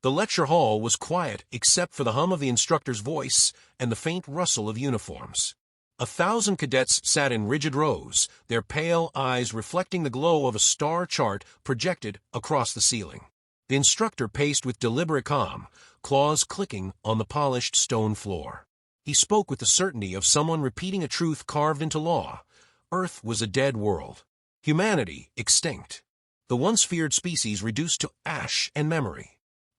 The lecture hall was quiet except for the hum of the instructor's voice and the faint rustle of uniforms. 1,000 cadets sat in rigid rows, their pale eyes reflecting the glow of a star chart projected across the ceiling. The instructor paced with deliberate calm, claws clicking on the polished stone floor. He spoke with the certainty of someone repeating a truth carved into law. Earth was a dead world. Humanity extinct. The once feared species reduced to ash and memory.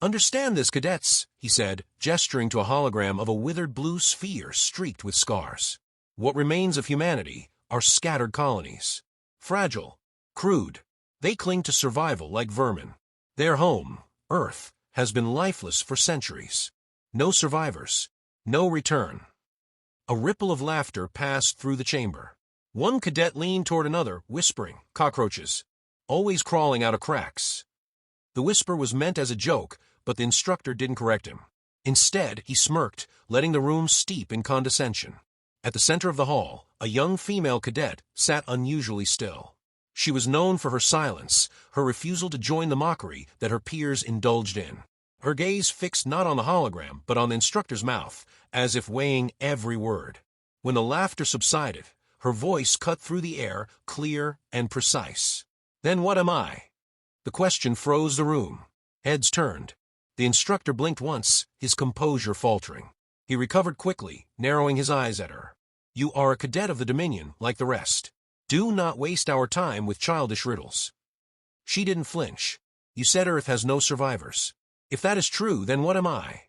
"Understand this, cadets," he said, gesturing to a hologram of a withered blue sphere streaked with scars. "What remains of humanity are scattered colonies. Fragile, crude, they cling to survival like vermin. Their home, Earth, has been lifeless for centuries. No survivors, no return." A ripple of laughter passed through the chamber. One cadet leaned toward another, whispering, "Cockroaches, always crawling out of cracks." The whisper was meant as a joke, but the instructor didn't correct him. Instead, he smirked, letting the room steep in condescension. At the center of the hall, a young female cadet sat unusually still. She was known for her silence, her refusal to join the mockery that her peers indulged in. Her gaze fixed not on the hologram, but on the instructor's mouth, as if weighing every word. When the laughter subsided, her voice cut through the air, clear and precise. "Then what am I?" The question froze the room. Heads turned. The instructor blinked once, his composure faltering. He recovered quickly, narrowing his eyes at her. "You are a cadet of the Dominion, like the rest. Do not waste our time with childish riddles." She didn't flinch. "You said Earth has no survivors. If that is true, then what am I?"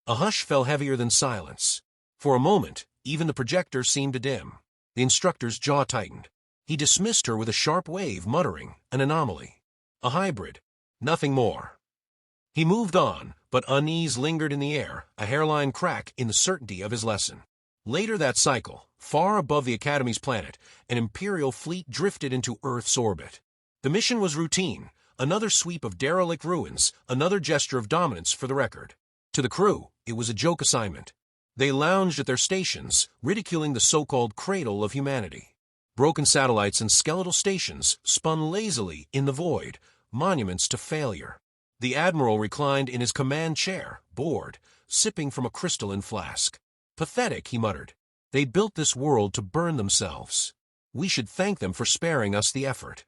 A hush fell heavier than silence. For a moment, even the projector seemed to dim. The instructor's jaw tightened. He dismissed her with a sharp wave, muttering, "An anomaly. A hybrid. Nothing more." He moved on, but unease lingered in the air, a hairline crack in the certainty of his lesson. Later that cycle, far above the Academy's planet, an Imperial fleet drifted into Earth's orbit. The mission was routine, another sweep of derelict ruins, another gesture of dominance for the record. To the crew, it was a joke assignment. They lounged at their stations, ridiculing the so-called cradle of humanity. Broken satellites and skeletal stations spun lazily in the void, monuments to failure. The Admiral reclined in his command chair, bored, sipping from a crystalline flask. "Pathetic," he muttered. "They built this world to burn themselves. We should thank them for sparing us the effort."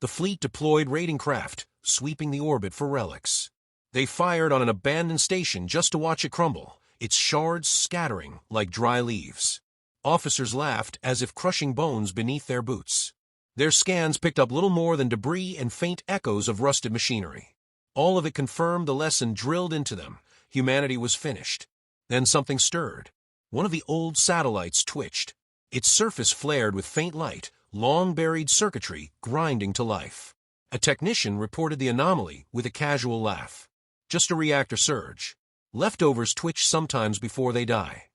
The fleet deployed raiding craft, sweeping the orbit for relics. They fired on an abandoned station just to watch it crumble, its shards scattering like dry leaves. Officers laughed as if crushing bones beneath their boots. Their scans picked up little more than debris and faint echoes of rusted machinery. All of it confirmed the lesson drilled into them. Humanity was finished. Then something stirred. One of the old satellites twitched. Its surface flared with faint light, long-buried circuitry grinding to life. A technician reported the anomaly with a casual laugh. "Just a reactor surge. Leftovers twitch sometimes before they die."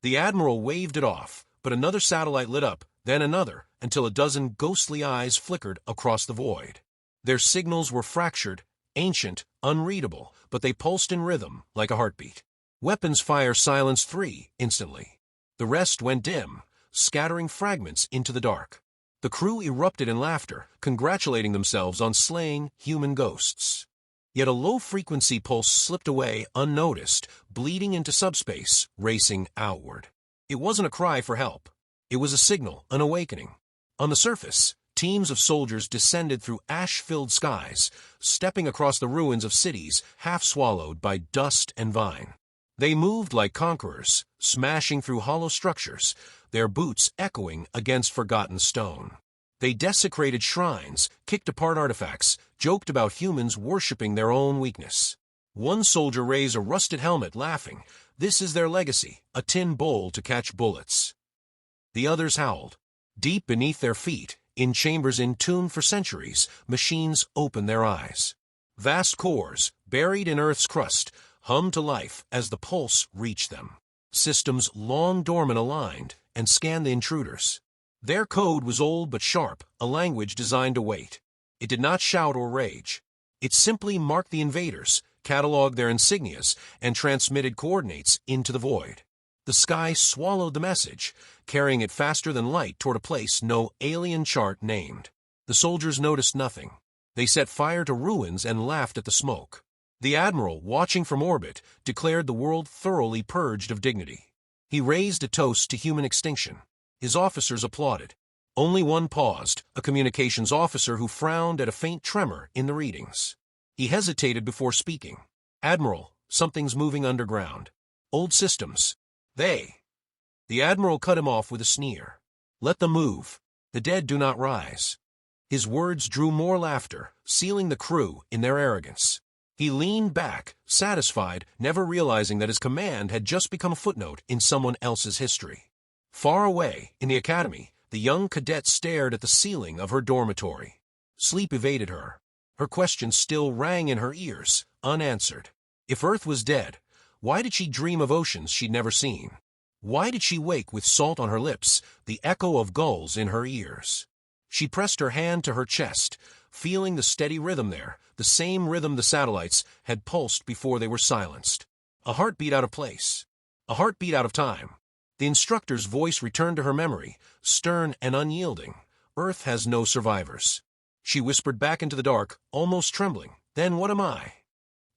The Admiral waved it off, but another satellite lit up, then another, until a dozen ghostly eyes flickered across the void. Their signals were fractured, ancient, unreadable, but they pulsed in rhythm like a heartbeat. Weapons fire silenced 3 instantly. The rest went dim, scattering fragments into the dark. The crew erupted in laughter, congratulating themselves on slaying human ghosts. Yet a low-frequency pulse slipped away unnoticed, bleeding into subspace, racing outward. It wasn't a cry for help. It was a signal, an awakening. On the surface, teams of soldiers descended through ash-filled skies, stepping across the ruins of cities half swallowed by dust and vine. They moved like conquerors, smashing through hollow structures, their boots echoing against forgotten stone. They desecrated shrines, kicked apart artifacts, joked about humans worshipping their own weakness. One soldier raised a rusted helmet, laughing. This is their legacy, a tin bowl to catch bullets. The others howled. Deep beneath their feet, in chambers entombed for centuries, machines opened their eyes. Vast cores, buried in Earth's crust, hummed to life as the pulse reached them. Systems long dormant aligned and scanned the intruders. Their code was old but sharp, a language designed to wait. It did not shout or rage. It simply marked the invaders, cataloged their insignias, and transmitted coordinates into the void. The sky swallowed the message, carrying it faster than light toward a place no alien chart named. The soldiers noticed nothing. They set fire to ruins and laughed at the smoke. The admiral, watching from orbit, declared the world thoroughly purged of dignity. He raised a toast to human extinction. His officers applauded. Only one paused, a communications officer who frowned at a faint tremor in the readings. He hesitated before speaking. "Admiral, something's moving underground. Old systems. They." The admiral cut him off with a sneer. "Let them move. The dead do not rise." His words drew more laughter, sealing the crew in their arrogance. He leaned back, satisfied, never realizing that his command had just become a footnote in someone else's history. Far away, in the academy, the young cadet stared at the ceiling of her dormitory. Sleep evaded her. Her questions still rang in her ears, unanswered. If Earth was dead, why did she dream of oceans she'd never seen? Why did she wake with salt on her lips, the echo of gulls in her ears? She pressed her hand to her chest, feeling the steady rhythm there, the same rhythm the satellites had pulsed before they were silenced. A heartbeat out of place. A heartbeat out of time. The instructor's voice returned to her memory, stern and unyielding. "Earth has no survivors." She whispered back into the dark, almost trembling. "Then what am I?"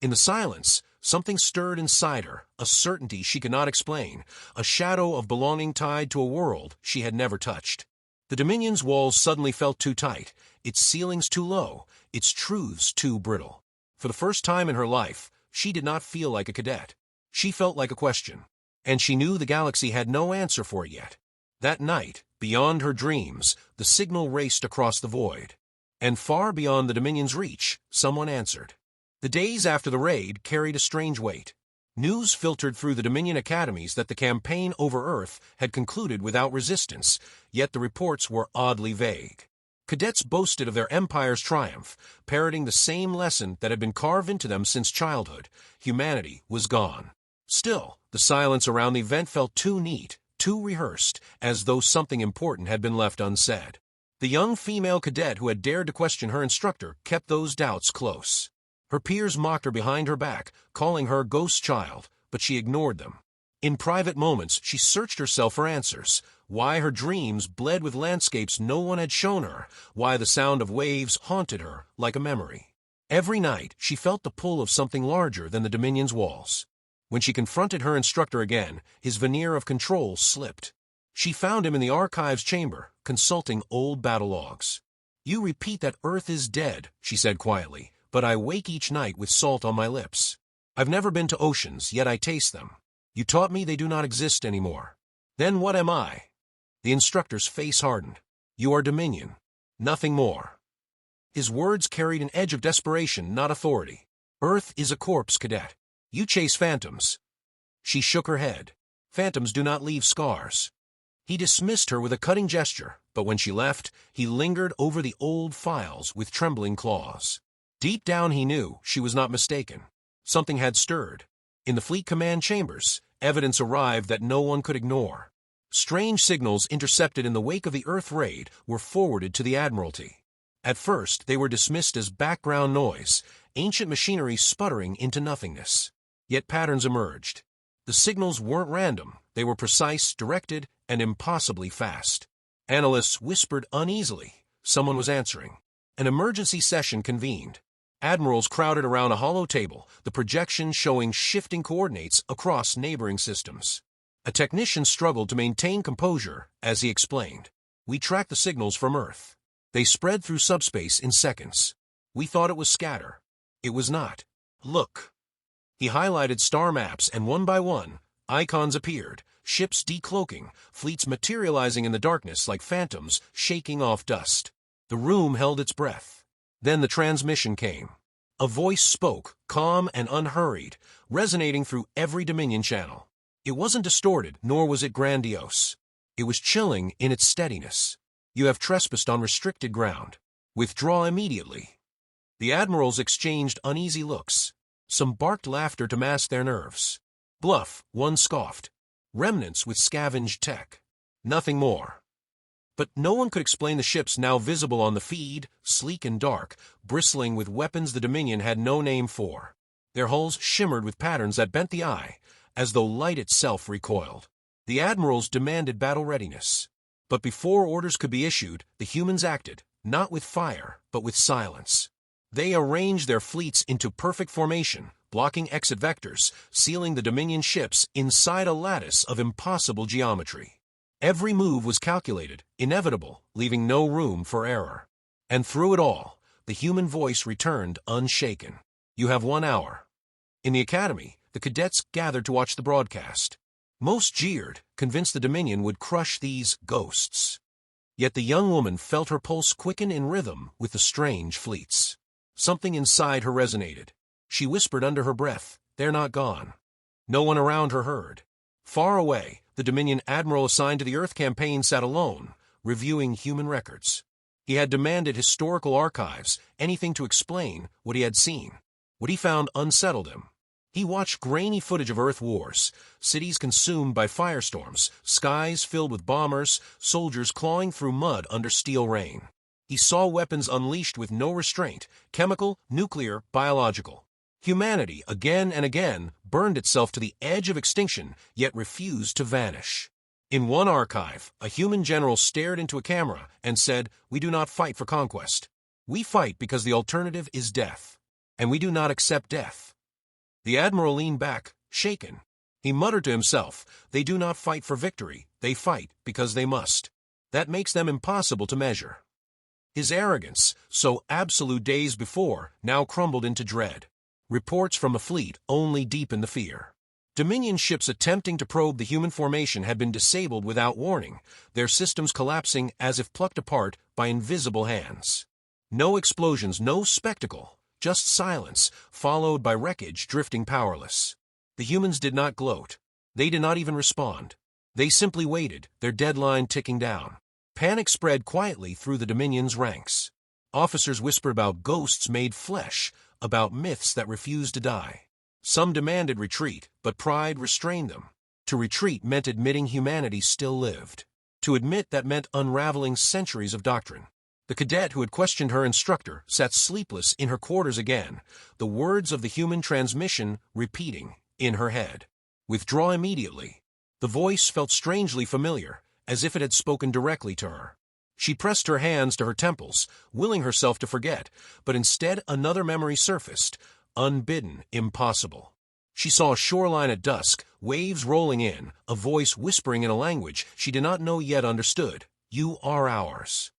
In the silence, something stirred inside her, a certainty she could not explain, a shadow of belonging tied to a world she had never touched. The Dominion's walls suddenly felt too tight, its ceilings too low, its truths too brittle. For the first time in her life, she did not feel like a cadet. She felt like a question, and she knew the galaxy had no answer for it yet. That night, beyond her dreams, the signal raced across the void. And far beyond the Dominion's reach, someone answered. The days after the raid carried a strange weight. News filtered through the Dominion academies that the campaign over Earth had concluded without resistance, yet the reports were oddly vague. Cadets boasted of their empire's triumph, parroting the same lesson that had been carved into them since childhood: humanity was gone. Still, the silence around the event felt too neat, too rehearsed, as though something important had been left unsaid. The young female cadet who had dared to question her instructor kept those doubts close. Her peers mocked her behind her back, calling her ghost child, but she ignored them. In private moments, she searched herself for answers. Why her dreams bled with landscapes no one had shown her, why the sound of waves haunted her like a memory. Every night, she felt the pull of something larger than the Dominion's walls. When she confronted her instructor again, his veneer of control slipped. She found him in the archives chamber, consulting old battle logs. "You repeat that Earth is dead," she said quietly, "but I wake each night with salt on my lips. I've never been to oceans, yet I taste them. You taught me they do not exist anymore. Then what am I?" The instructor's face hardened. "You are Dominion. Nothing more." His words carried an edge of desperation, not authority. "Earth is a corpse, cadet. You chase phantoms." She shook her head. "Phantoms do not leave scars." He dismissed her with a cutting gesture, but when she left, he lingered over the old files with trembling claws. Deep down he knew she was not mistaken. Something had stirred. In the fleet command chambers, evidence arrived that no one could ignore. Strange signals intercepted in the wake of the Earth raid were forwarded to the Admiralty. At first, they were dismissed as background noise, ancient machinery sputtering into nothingness. Yet patterns emerged. The signals weren't random, they were precise, directed, and impossibly fast. Analysts whispered uneasily. Someone was answering. An emergency session convened. Admirals crowded around a hollow table, the projection showing shifting coordinates across neighboring systems. A technician struggled to maintain composure as he explained. "We tracked the signals from Earth. They spread through subspace in seconds. We thought it was scatter. It was not. Look." He highlighted star maps, and one by one, icons appeared, ships decloaking, fleets materializing in the darkness like phantoms shaking off dust. The room held its breath. Then the transmission came. A voice spoke, calm and unhurried, resonating through every Dominion channel. It wasn't distorted, nor was it grandiose. It was chilling in its steadiness. "You have trespassed on restricted ground. Withdraw immediately." The admirals exchanged uneasy looks. Some barked laughter to mask their nerves. "Bluff," one scoffed. "Remnants with scavenged tech. Nothing more." But no one could explain the ships now visible on the feed, sleek and dark, bristling with weapons the Dominion had no name for. Their hulls shimmered with patterns that bent the eye, as though light itself recoiled. The admirals demanded battle readiness. But before orders could be issued, the humans acted, not with fire, but with silence. They arranged their fleets into perfect formation, blocking exit vectors, sealing the Dominion ships inside a lattice of impossible geometry. Every move was calculated, inevitable, leaving no room for error. And through it all, the human voice returned unshaken. "You have 1 hour." In the academy, the cadets gathered to watch the broadcast. Most jeered, convinced the Dominion would crush these ghosts. Yet the young woman felt her pulse quicken in rhythm with the strange fleets. Something inside her resonated. She whispered under her breath, "They're not gone." No one around her heard. Far away, the Dominion admiral assigned to the Earth campaign sat alone, reviewing human records. He had demanded historical archives, anything to explain what he had seen. What he found unsettled him. He watched grainy footage of Earth wars, cities consumed by firestorms, skies filled with bombers, soldiers clawing through mud under steel rain. He saw weapons unleashed with no restraint, chemical, nuclear, biological. Humanity, again and again, burned itself to the edge of extinction, yet refused to vanish. In one archive, a human general stared into a camera and said, "We do not fight for conquest. We fight because the alternative is death. And we do not accept death." The admiral leaned back, shaken. He muttered to himself, "They do not fight for victory, they fight because they must. That makes them impossible to measure." His arrogance, so absolute days before, now crumbled into dread. Reports from the fleet only deepened the fear. Dominion ships attempting to probe the human formation had been disabled without warning, their systems collapsing as if plucked apart by invisible hands. No explosions, no spectacle, just silence, followed by wreckage drifting powerless. The humans did not gloat. They did not even respond. They simply waited, their deadline ticking down. Panic spread quietly through the Dominion's ranks. Officers whispered about ghosts made flesh, about myths that refused to die. Some demanded retreat, but pride restrained them. To retreat meant admitting humanity still lived. To admit that meant unraveling centuries of doctrine. The cadet who had questioned her instructor sat sleepless in her quarters again, the words of the human transmission repeating in her head. "Withdraw immediately." The voice felt strangely familiar, as if it had spoken directly to her. She pressed her hands to her temples, willing herself to forget, but instead another memory surfaced, unbidden, impossible. She saw a shoreline at dusk, waves rolling in, a voice whispering in a language she did not know yet understood. "You are ours."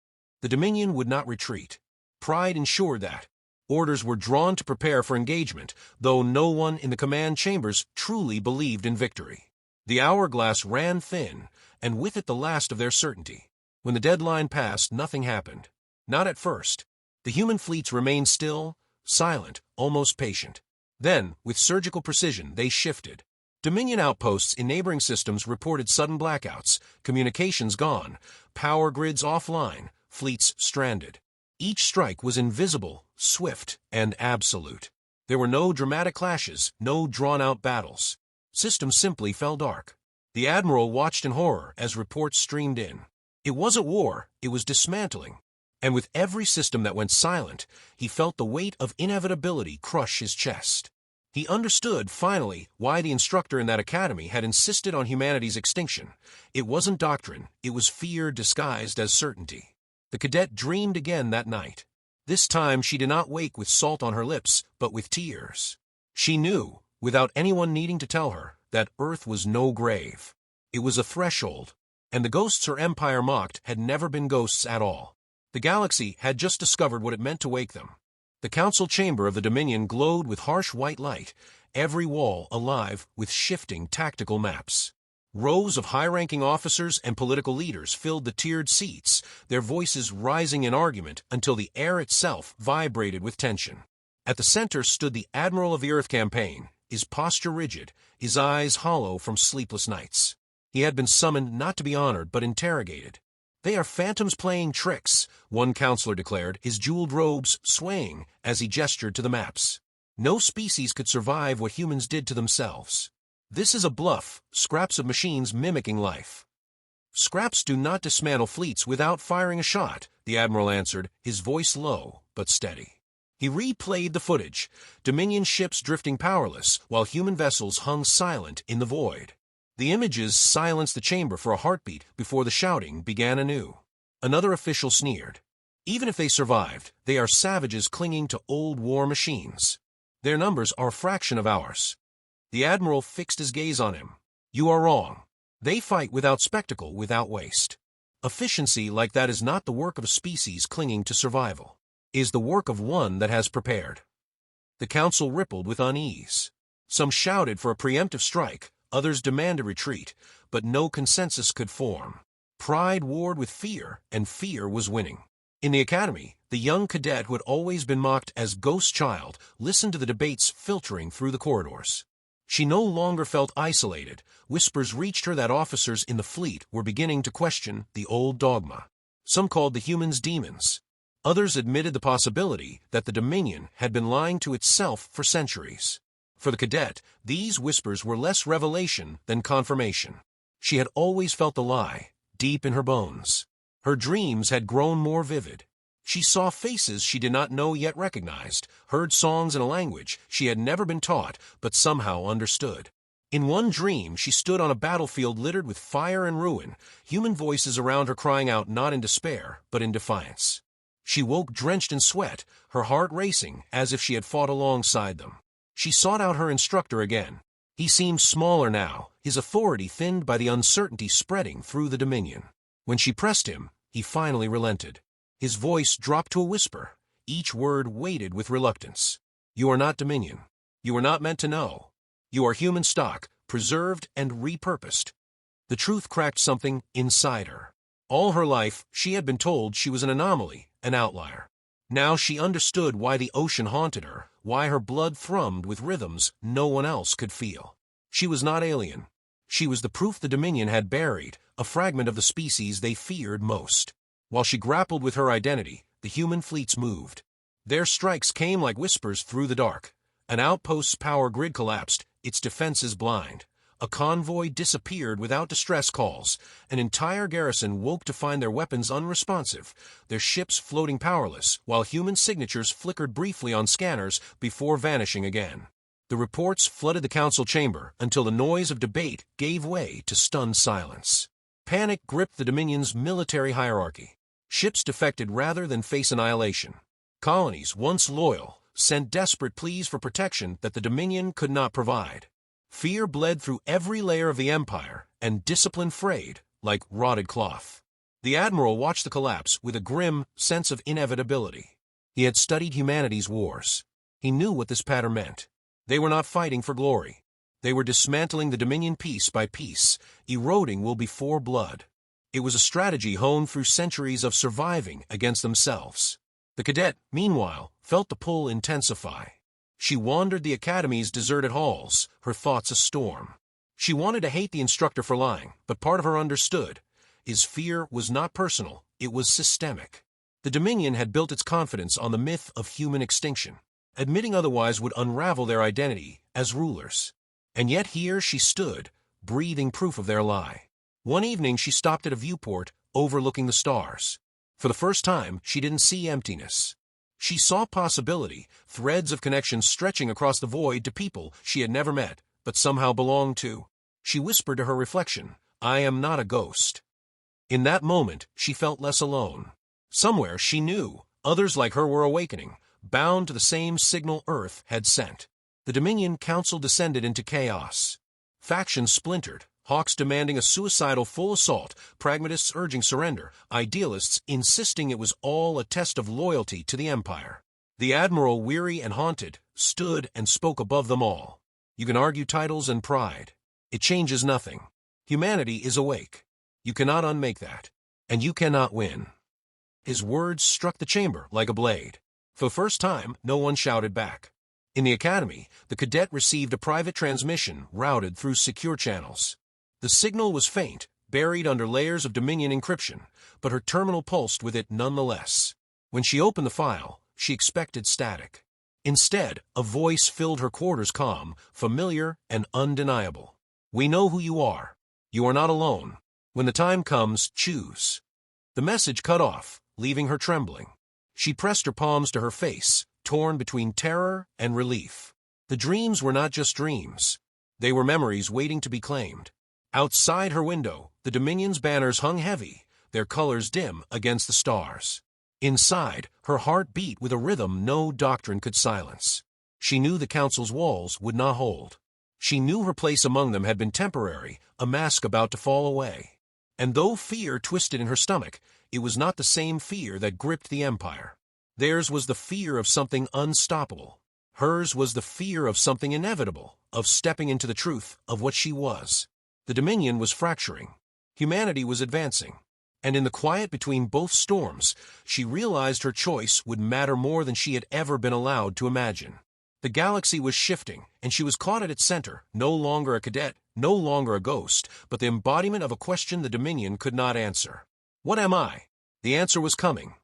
The Dominion would not retreat. Pride ensured that. Orders were drawn to prepare for engagement, though no one in the command chambers truly believed in victory. The hourglass ran thin, and with it the last of their certainty. When the deadline passed, nothing happened. Not at first. The human fleets remained still, silent, almost patient. Then, with surgical precision, they shifted. Dominion outposts in neighboring systems reported sudden blackouts, communications gone, power grids offline, fleets stranded. Each strike was invisible, swift, and absolute. There were no dramatic clashes, no drawn-out battles. Systems simply fell dark. The admiral watched in horror as reports streamed in. It wasn't war, it was dismantling. And with every system that went silent, he felt the weight of inevitability crush his chest. He understood, finally, why the instructor in that academy had insisted on humanity's extinction. It wasn't doctrine, it was fear disguised as certainty. The cadet dreamed again that night. This time she did not wake with salt on her lips, but with tears. She knew, without anyone needing to tell her, that Earth was no grave. It was a threshold, and the ghosts her empire mocked had never been ghosts at all. The galaxy had just discovered what it meant to wake them. The council chamber of the Dominion glowed with harsh white light, every wall alive with shifting tactical maps. Rows of high-ranking officers and political leaders filled the tiered seats, their voices rising in argument until the air itself vibrated with tension. At the center stood the Admiral of the Earth campaign, his posture rigid, his eyes hollow from sleepless nights. He had been summoned not to be honored but interrogated. "They are phantoms playing tricks," one counselor declared, his jeweled robes swaying as he gestured to the maps. "No species could survive what humans did to themselves. This is a bluff, scraps of machines mimicking life." "Scraps do not dismantle fleets without firing a shot," the admiral answered, his voice low but steady. He replayed the footage, Dominion ships drifting powerless, while human vessels hung silent in the void. The images silenced the chamber for a heartbeat before the shouting began anew. Another official sneered. Even if they survived, they are savages clinging to old war machines. Their numbers are a fraction of ours. The Admiral fixed his gaze on him. You are wrong. They fight without spectacle, without waste. Efficiency like that is not the work of a species clinging to survival. It is the work of one that has prepared. The council rippled with unease. Some shouted for a preemptive strike, others demanded retreat, but no consensus could form. Pride warred with fear, and fear was winning. In the academy, the young cadet who had always been mocked as Ghost Child listened to the debates filtering through the corridors. She no longer felt isolated. Whispers reached her that officers in the fleet were beginning to question the old dogma. Some called the humans demons. Others admitted the possibility that the Dominion had been lying to itself for centuries. For the cadet, these whispers were less revelation than confirmation. She had always felt the lie, deep in her bones. Her dreams had grown more vivid. She saw faces she did not know yet recognized, heard songs in a language she had never been taught but somehow understood. In one dream, she stood on a battlefield littered with fire and ruin, human voices around her crying out not in despair but in defiance. She woke drenched in sweat, her heart racing as if she had fought alongside them. She sought out her instructor again. He seemed smaller now, his authority thinned by the uncertainty spreading through the Dominion. When she pressed him, he finally relented. His voice dropped to a whisper, each word weighted with reluctance. You are not Dominion. You are not meant to know. You are human stock, preserved and repurposed. The truth cracked something inside her. All her life, she had been told she was an anomaly, an outlier. Now she understood why the ocean haunted her, why her blood thrummed with rhythms no one else could feel. She was not alien. She was the proof the Dominion had buried, a fragment of the species they feared most. While she grappled with her identity, the human fleets moved. Their strikes came like whispers through the dark. An outpost's power grid collapsed, its defenses blind. A convoy disappeared without distress calls. An entire garrison woke to find their weapons unresponsive, their ships floating powerless, while human signatures flickered briefly on scanners before vanishing again. The reports flooded the council chamber until the noise of debate gave way to stunned silence. Panic gripped the Dominion's military hierarchy. Ships defected rather than face annihilation. Colonies, once loyal, sent desperate pleas for protection that the Dominion could not provide. Fear bled through every layer of the empire, and discipline frayed like rotted cloth. The Admiral watched the collapse with a grim sense of inevitability. He had studied humanity's wars. He knew what this pattern meant. They were not fighting for glory. They were dismantling the Dominion piece by piece, eroding will before blood. It was a strategy honed through centuries of surviving against themselves. The cadet, meanwhile, felt the pull intensify. She wandered the academy's deserted halls, her thoughts a storm. She wanted to hate the instructor for lying, but part of her understood. His fear was not personal, it was systemic. The Dominion had built its confidence on the myth of human extinction. Admitting otherwise would unravel their identity as rulers. And yet here she stood, breathing proof of their lie. One evening she stopped at a viewport overlooking the stars. For the first time, she didn't see emptiness. She saw possibility, threads of connection stretching across the void to people she had never met, but somehow belonged to. She whispered to her reflection, I am not a ghost. In that moment, she felt less alone. Somewhere, she knew, others like her were awakening, bound to the same signal Earth had sent. The Dominion Council descended into chaos. Factions splintered, hawks demanding a suicidal full assault, pragmatists urging surrender, idealists insisting it was all a test of loyalty to the Empire. The Admiral, weary and haunted, stood and spoke above them all. You can argue titles and pride. It changes nothing. Humanity is awake. You cannot unmake that. And you cannot win. His words struck the chamber like a blade. For the first time, no one shouted back. In the academy, the cadet received a private transmission routed through secure channels. The signal was faint, buried under layers of Dominion encryption, but her terminal pulsed with it nonetheless. When she opened the file, she expected static. Instead, a voice filled her quarters calm, familiar and undeniable. We know who you are. You are not alone. When the time comes, choose. The message cut off, leaving her trembling. She pressed her palms to her face, torn between terror and relief. The dreams were not just dreams. They were memories waiting to be claimed. Outside her window, the Dominion's banners hung heavy, their colors dim against the stars. Inside, her heart beat with a rhythm no doctrine could silence. She knew the council's walls would not hold. She knew her place among them had been temporary, a mask about to fall away. And though fear twisted in her stomach, it was not the same fear that gripped the Empire. Theirs was the fear of something unstoppable. Hers was the fear of something inevitable, of stepping into the truth of what she was. The Dominion was fracturing. Humanity was advancing. And in the quiet between both storms, she realized her choice would matter more than she had ever been allowed to imagine. The galaxy was shifting, and she was caught at its center, no longer a cadet, no longer a ghost, but the embodiment of a question the Dominion could not answer. What am I? The answer was coming.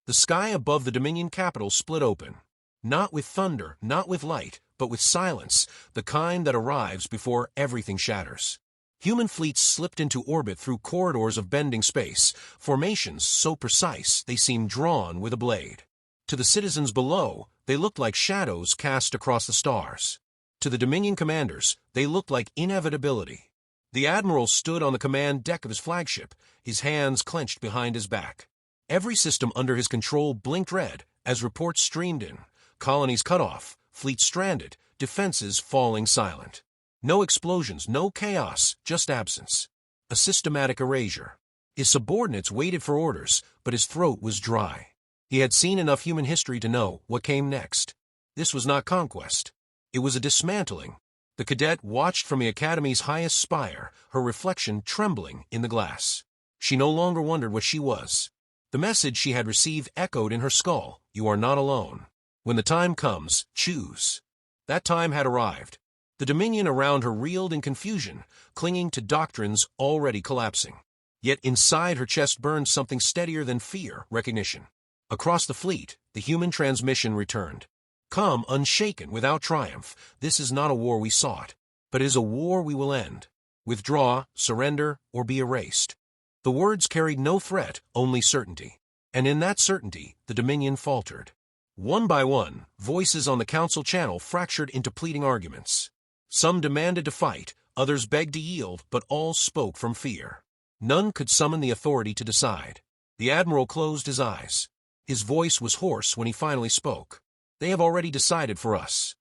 The sky above the Dominion capital split open. Not with thunder, not with light, but with silence, the kind that arrives before everything shatters. Human fleets slipped into orbit through corridors of bending space, formations so precise they seemed drawn with a blade. To the citizens below, they looked like shadows cast across the stars. To the Dominion commanders, they looked like inevitability. The admiral stood on the command deck of his flagship, his hands clenched behind his back. Every system under his control blinked red as reports streamed in. Colonies cut off, fleets stranded, defenses falling silent. No explosions, no chaos, just absence. A systematic erasure. His subordinates waited for orders, but his throat was dry. He had seen enough human history to know what came next. This was not conquest. It was a dismantling. The cadet watched from the Academy's highest spire, her reflection trembling in the glass. She no longer wondered what she was. The message she had received echoed in her skull, "You are not alone. When the time comes, choose." That time had arrived. The Dominion around her reeled in confusion, clinging to doctrines already collapsing. Yet inside her chest burned something steadier than fear, recognition. Across the fleet, the human transmission returned. "Come, unshaken, without triumph. This is not a war we sought, but it is a war we will end. Withdraw, surrender, or be erased." The words carried no threat, only certainty. And in that certainty, the Dominion faltered. One by one, voices on the council channel fractured into pleading arguments. Some demanded to fight, others begged to yield, but all spoke from fear. None could summon the authority to decide. The admiral closed his eyes. His voice was hoarse when he finally spoke. "They have already decided for us."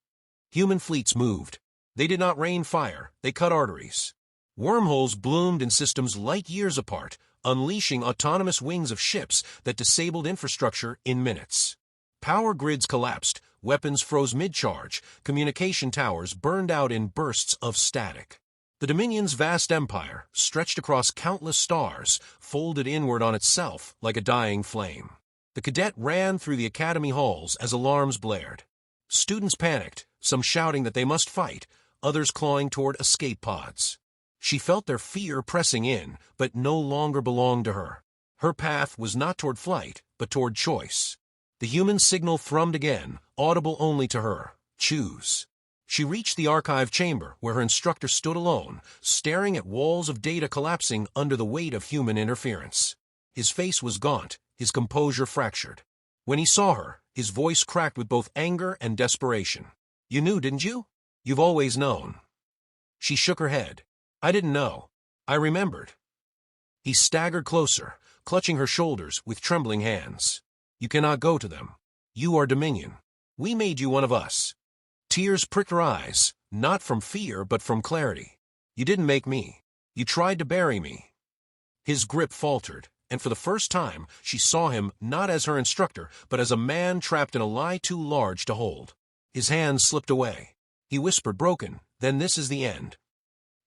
Human fleets moved. They did not rain fire, they cut arteries. Wormholes bloomed in systems light years apart, unleashing autonomous wings of ships that disabled infrastructure in minutes. Power grids collapsed, weapons froze mid-charge, communication towers burned out in bursts of static. The Dominion's vast empire, stretched across countless stars, folded inward on itself like a dying flame. The cadet ran through the academy halls as alarms blared. Students panicked, some shouting that they must fight, others clawing toward escape pods. She felt their fear pressing in, but no longer belonged to her. Her path was not toward flight, but toward choice. The human signal thrummed again, audible only to her. Choose. She reached the archive chamber, where her instructor stood alone, staring at walls of data collapsing under the weight of human interference. His face was gaunt, his composure fractured. When he saw her, his voice cracked with both anger and desperation. "You knew, didn't you? You've always known." She shook her head. "I didn't know. I remembered." He staggered closer, clutching her shoulders with trembling hands. "You cannot go to them. You are Dominion. We made you one of us." Tears pricked her eyes, not from fear but from clarity. "You didn't make me. You tried to bury me." His grip faltered, and for the first time she saw him not as her instructor, but as a man trapped in a lie too large to hold. His hands slipped away. He whispered, broken, "Then this is the end."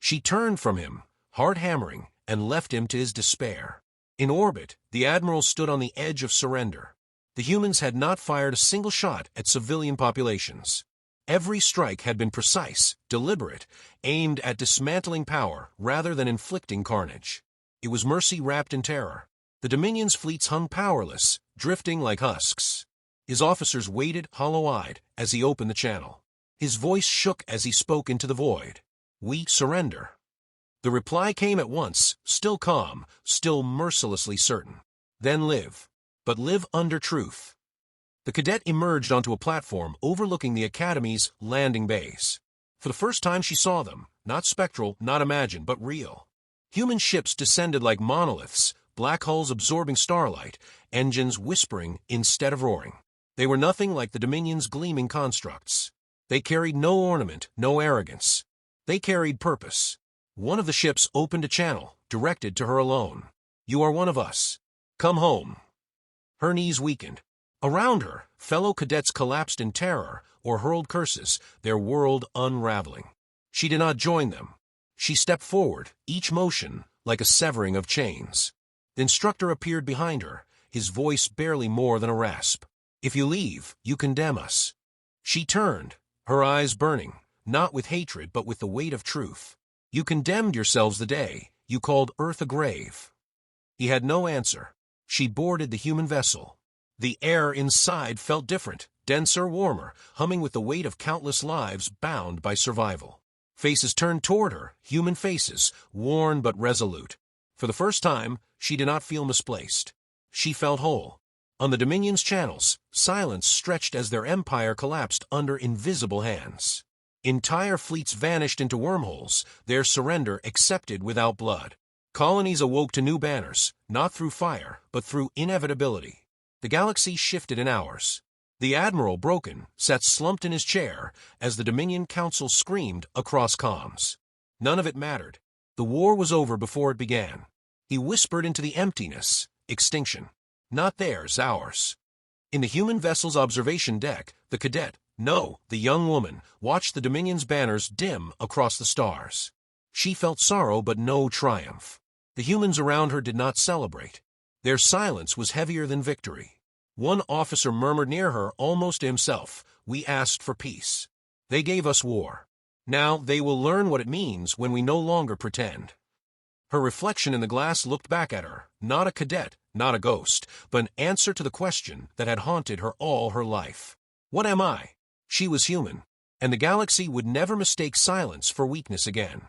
She turned from him, heart hammering, and left him to his despair. In orbit, the admiral stood on the edge of surrender. The humans had not fired a single shot at civilian populations. Every strike had been precise, deliberate, aimed at dismantling power rather than inflicting carnage. It was mercy wrapped in terror. The Dominion's fleets hung powerless, drifting like husks. His officers waited hollow-eyed as he opened the channel. His voice shook as he spoke into the void. "We surrender." The reply came at once, still calm, still mercilessly certain. "Then live. But live under truth." The cadet emerged onto a platform overlooking the Academy's landing bays. For the first time she saw them, not spectral, not imagined, but real. Human ships descended like monoliths, black hulls absorbing starlight, engines whispering instead of roaring. They were nothing like the Dominion's gleaming constructs. They carried no ornament, no arrogance. They carried purpose. One of the ships opened a channel, directed to her alone. "You are one of us. Come home." Her knees weakened. Around her, fellow cadets collapsed in terror or hurled curses, their world unraveling. She did not join them. She stepped forward, each motion like a severing of chains. The instructor appeared behind her, his voice barely more than a rasp. "If you leave, you condemn us." She turned, her eyes burning, not with hatred but with the weight of truth. "You condemned yourselves the day you called Earth a grave." He had no answer. She boarded the human vessel. The air inside felt different, denser, warmer, humming with the weight of countless lives bound by survival. Faces turned toward her, human faces, worn but resolute. For the first time, she did not feel misplaced. She felt whole. On the Dominion's channels, silence stretched as their empire collapsed under invisible hands. Entire fleets vanished into wormholes, their surrender accepted without blood. Colonies awoke to new banners, not through fire, but through inevitability. The galaxy shifted in hours. The Admiral, broken, sat slumped in his chair as the Dominion Council screamed across comms. None of it mattered. The war was over before it began. He whispered into the emptiness, extinction. Not theirs, ours. In the human vessel's observation deck, the cadet, no, the young woman, watched the Dominion's banners dim across the stars. She felt sorrow but no triumph. The humans around her did not celebrate. Their silence was heavier than victory. One officer murmured near her, almost to himself, "We asked for peace. They gave us war. Now they will learn what it means when we no longer pretend." Her reflection in the glass looked back at her, not a cadet, not a ghost, but an answer to the question that had haunted her all her life. What am I? She was human, and the galaxy would never mistake silence for weakness again.